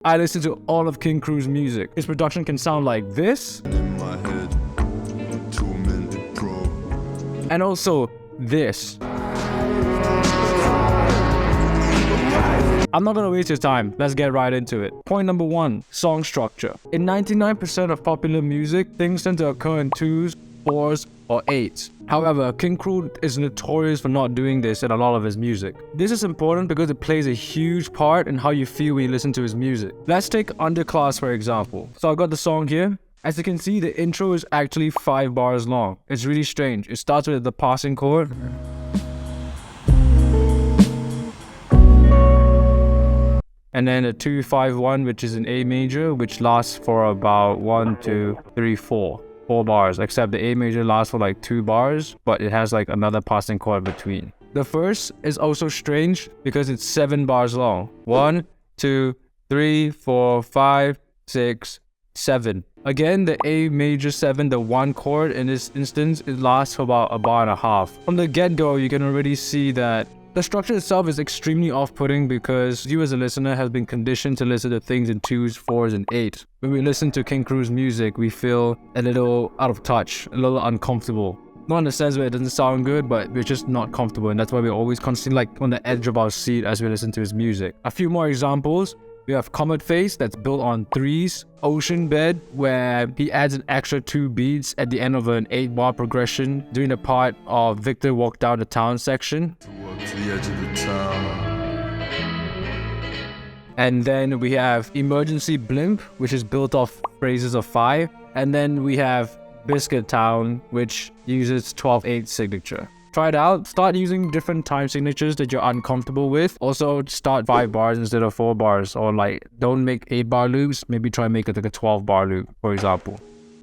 I listen to all of King Krule's music. His production can sound like this. In my head, 2-minute pro. And also this. I'm not gonna waste your time, let's get right into it. Point number 1, song structure. In 99% of popular music, things tend to occur in 2s, 4s, or 8s. However, King Krule is notorious for not doing this in a lot of his music. This is important because it plays a huge part in how you feel when you listen to his music. Let's take Underclass for example. So I got the song here. As you can see, the intro is actually 5 bars long. It's really strange. It starts with the passing chord. And then a 2-5-1, which is an A major, which lasts for about 1, 2, 3, 4 bars, except the A major lasts for like 2 bars, but it has like another passing chord between. The verse is also strange because it's 7 bars long. 1, 2, 3, 4, 5, 6, 7. Again, the A major 7, the 1 chord in this instance, it lasts for about a bar and a half. From the get-go, you can already see that the structure itself is extremely off-putting because you as a listener have been conditioned to listen to things in 2s, 4s, and 8s. When we listen to King Krule's music, we feel a little out of touch, a little uncomfortable. Not in the sense where it doesn't sound good, but we're just not comfortable, and that's why we're always constantly like on the edge of our seat as we listen to his music. A few more examples. We have Comet Face that's built on 3s, Ocean Bed, where he adds an extra 2 beats at the end of an 8-bar progression during the part of Victor Walk Down the Town section. To walk to the edge of the town. And then we have Emergency Blimp, which is built off phrases of 5. And then we have Biscuit Town, which uses 12/8 signature. Try it out. Start using different time signatures that you're uncomfortable with. Also, start 5 bars instead of 4 bars. Or like, don't make 8-bar loops. Maybe try and make it like a 12-bar loop, for example.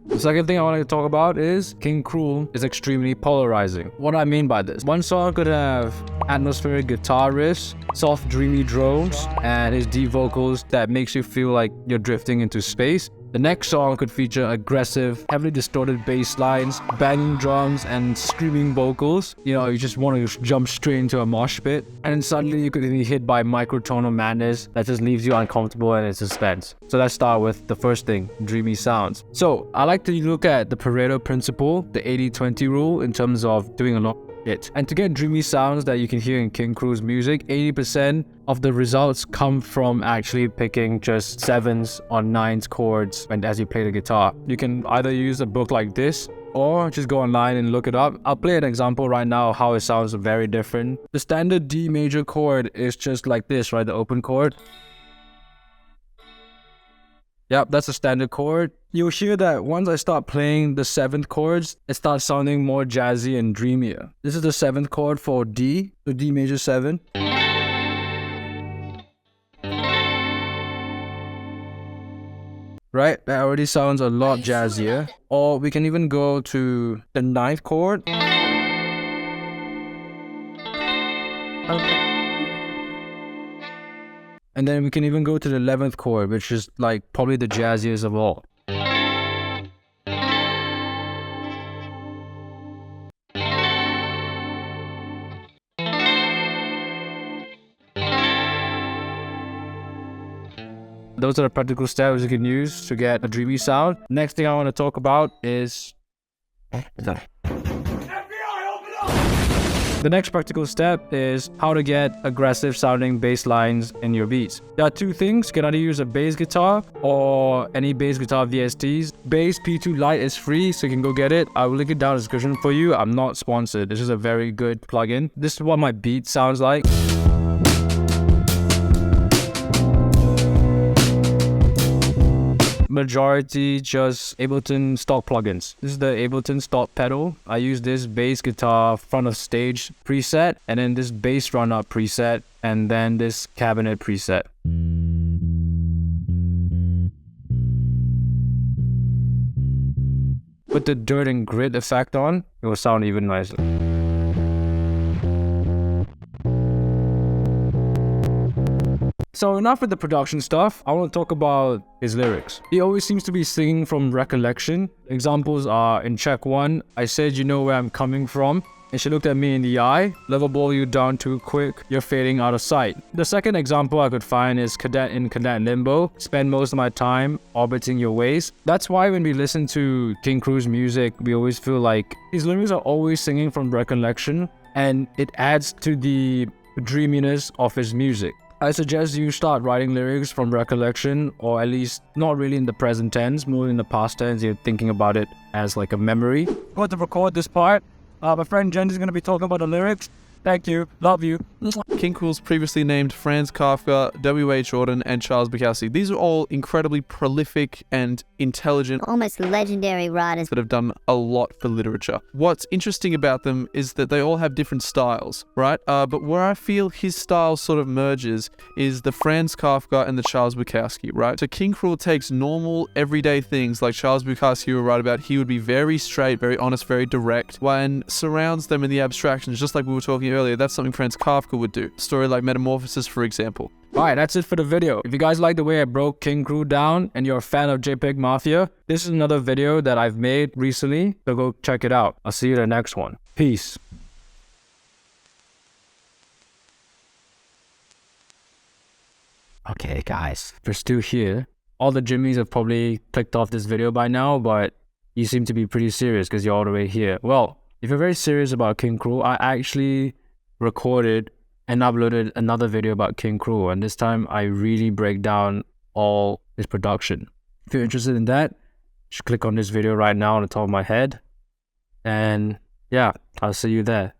The second thing I want to talk about is King Krule is extremely polarizing. What do I mean by this? One song could have atmospheric guitar riffs, soft dreamy drones, and his deep vocals that makes you feel like you're drifting into space. The next song could feature aggressive, heavily distorted bass lines, banging drums, and screaming vocals. You know, you just want to jump straight into a mosh pit. And then suddenly you could be hit by microtonal madness that just leaves you uncomfortable and in suspense. So let's start with the first thing, dreamy sounds. So I like to look at the Pareto principle, the 80-20 rule, in terms of doing a lot. And to get dreamy sounds that you can hear in King Krule's music, 80% of the results come from actually picking just 7s or 9s chords as you play the guitar. You can either use a book like this or just go online and look it up. I'll play an example right now how it sounds very different. The standard D major chord is just like this, right? The open chord. Yep, that's a standard chord. You'll hear that once I start playing the 7th chords, it starts sounding more jazzy and dreamier. This is the 7th chord for D, so D major 7. Right, that already sounds a lot jazzier. Or we can even go to the 9th chord. And then we can even go to the 11th chord, which is like probably the jazziest of all. Those are the practical steps you can use to get a dreamy sound. Next thing I want to talk about is the next practical step is how to get aggressive sounding bass lines in your beats. There are 2 things. You can either use a bass guitar or any bass guitar VSTs. Bass P2 Lite is free, so you can go get it. I will link it down in the description for you. I'm not sponsored. This is a very good plugin. This is what my beat sounds like. Majority just Ableton stock plugins. This is the Ableton stock pedal. I use this bass guitar front of stage preset, and then this bass run up preset, and then this cabinet preset. Put the dirt and grit effect on, it will sound even nicer. So enough with the production stuff. I want to talk about his lyrics. He always seems to be singing from recollection. Examples are in track 1, I said you know where I'm coming from. And she looked at me in the eye. Level ball you down too quick. You're fading out of sight. The second example I could find is Cadet in Cadet Limbo. Spend most of my time orbiting your ways. That's why when we listen to King Krule's music, we always feel like his lyrics are always singing from recollection. And it adds to the dreaminess of his music. I suggest you start writing lyrics from recollection, or at least not really in the present tense, more in the past tense. You're thinking about it as like a memory. Going to record this part. My friend Jen is going to be talking about the lyrics. Thank you. Love you. King Krule's previously named Franz Kafka, W.H. Auden, and Charles Bukowski. These are all incredibly prolific and intelligent, almost legendary writers that have done a lot for literature. What's interesting about them is that they all have different styles, right? But where I feel his style sort of merges is the Franz Kafka and the Charles Bukowski, right? So King Krule takes normal, everyday things like Charles Bukowski would write about. He would be very straight, very honest, very direct, and surrounds them in the abstractions, just like we were talking earlier. That's something Franz Kafka would do. A story like Metamorphosis, for example. Alright, that's it for the video. If you guys like the way I broke King Krule down and you're a fan of JPEG Mafia, this is another video that I've made recently, so go check it out. I'll see you in the next one. Peace. Okay guys, if you're still here, all the Jimmies have probably clicked off this video by now, but you seem to be pretty serious because you're all the way here. Well, if you're very serious about King Krule, I actually recorded and uploaded another video about King Krule, and this time I really break down all his production. If you're interested in that, just click on this video right now on the top of my head, and yeah, I'll see you there.